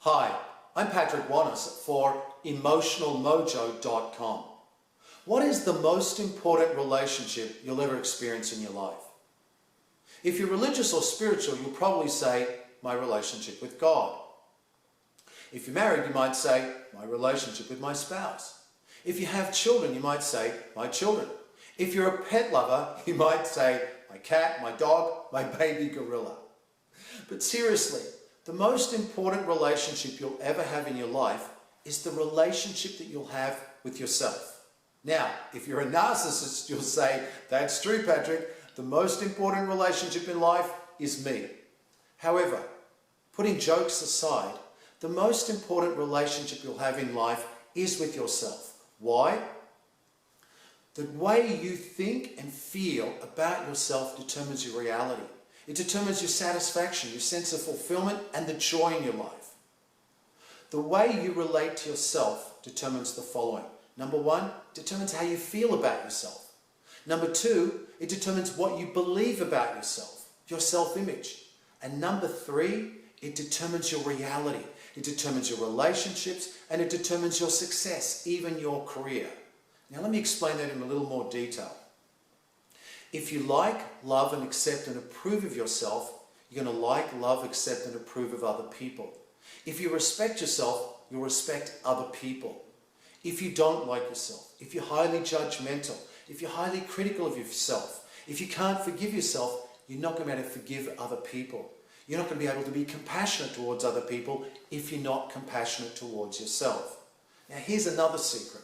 Hi, I'm Patrick Wanis for emotionalmojo.com. What is the most important relationship you'll ever experience in your life? If you're religious or spiritual, you'll probably say, my relationship with God. If you're married, you might say, my relationship with my spouse. If you have children, you might say, my children. If you're a pet lover, you might say, my cat, my dog, my baby gorilla. But seriously, the most important relationship you'll ever have in your life is the relationship that you'll have with yourself. Now, if you're a narcissist, you'll say, that's true, Patrick. The most important relationship in life is me. However, putting jokes aside, the most important relationship you'll have in life is with yourself. Why? The way you think and feel about yourself determines your reality. It determines your satisfaction, your sense of fulfillment, and the joy in your life. The way you relate to yourself determines the following. Number one, determines how you feel about yourself. Number two, it determines what you believe about yourself, your self-image. And number three, it determines your reality. It determines your relationships, and it determines your success, even your career. Now let me explain that in a little more detail. If you like, love, and accept and approve of yourself, you're going to like, love, accept, and approve of other people. If you respect yourself, you'll respect other people. If you don't like yourself, if you're highly judgmental, if you're highly critical of yourself, if you can't forgive yourself, you're not going to be able to forgive other people. You're not going to be able to be compassionate towards other people if you're not compassionate towards yourself. Now here's another secret.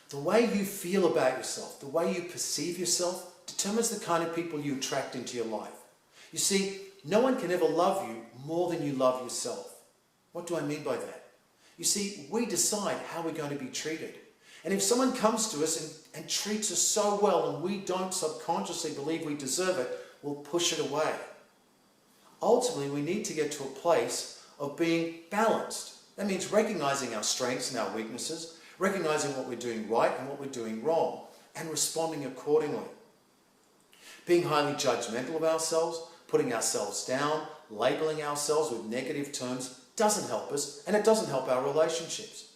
The way you feel about yourself, the way you perceive yourself, determines the kind of people you attract into your life. You see, no one can ever love you more than you love yourself. What do I mean by that? You see, we decide how we're going to be treated. And if someone comes to us and treats us so well and we don't subconsciously believe we deserve it, we'll push it away. Ultimately, we need to get to a place of being balanced. That means recognizing our strengths and our weaknesses, recognizing what we're doing right and what we're doing wrong, and responding accordingly. Being highly judgmental of ourselves, putting ourselves down, labeling ourselves with negative terms doesn't help us, and it doesn't help our relationships.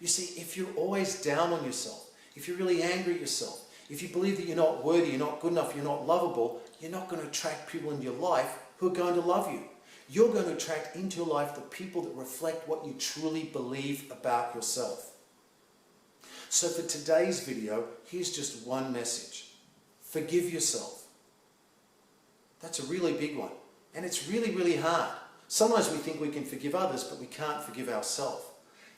You see, if you're always down on yourself, if you're really angry at yourself, if you believe that you're not worthy, you're not good enough, you're not lovable, you're not going to attract people in your life who are going to love you. You're going to attract into your life the people that reflect what you truly believe about yourself. So for today's video, here's just one message. Forgive yourself. That's a really big one. And it's really, really hard. Sometimes we think we can forgive others, but we can't forgive ourselves.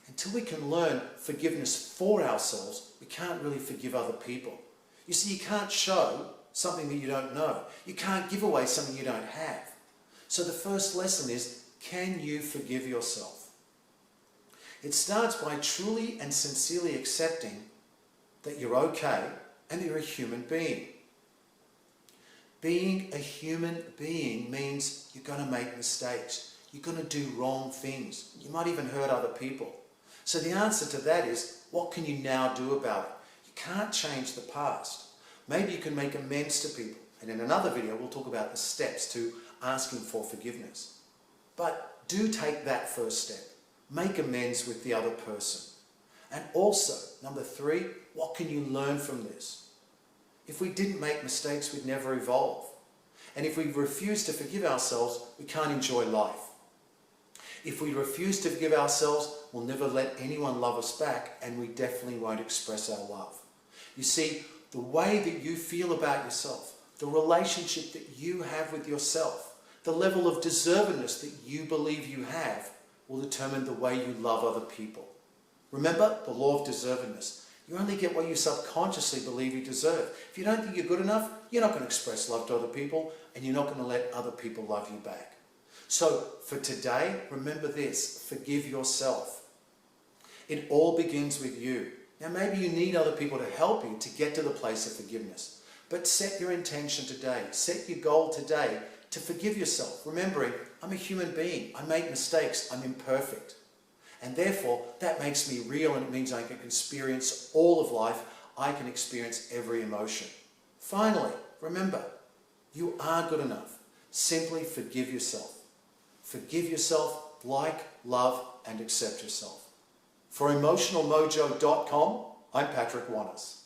Until we can learn forgiveness for ourselves, we can't really forgive other people. You see, you can't show something that you don't know. You can't give away something you don't have. So the first lesson is, can you forgive yourself? It starts by truly and sincerely accepting that you're okay and that you're a human being. Being a human being means you're going to make mistakes. You're going to do wrong things. You might even hurt other people. So the answer to that is, what can you now do about it? You can't change the past. Maybe you can make amends to people. And in another video, we'll talk about the steps to asking for forgiveness. But do take that first step. Make amends with the other person. And also, number three, what can you learn from this? If we didn't make mistakes, we'd never evolve. And if we refuse to forgive ourselves, we can't enjoy life. If we refuse to forgive ourselves, we'll never let anyone love us back, and we definitely won't express our love. You see, the way that you feel about yourself, the relationship that you have with yourself, the level of deservedness that you believe you have, will determine the way you love other people. Remember the law of deservedness. You only get what you subconsciously believe you deserve. If you don't think you're good enough, you're not going to express love to other people, and you're not going to let other people love you back. So for today, remember this: forgive yourself. It all begins with you. Now maybe you need other people to help you to get to the place of forgiveness. But set your intention today. Set your goal today to forgive yourself, remembering, I'm a human being, I make mistakes, I'm imperfect. And therefore, that makes me real, and it means I can experience all of life, I can experience every emotion. Finally, remember, you are good enough. Simply forgive yourself. forgive yourself, like, love, and accept yourself. For emotionalmojo.com, I'm Patrick Wanis.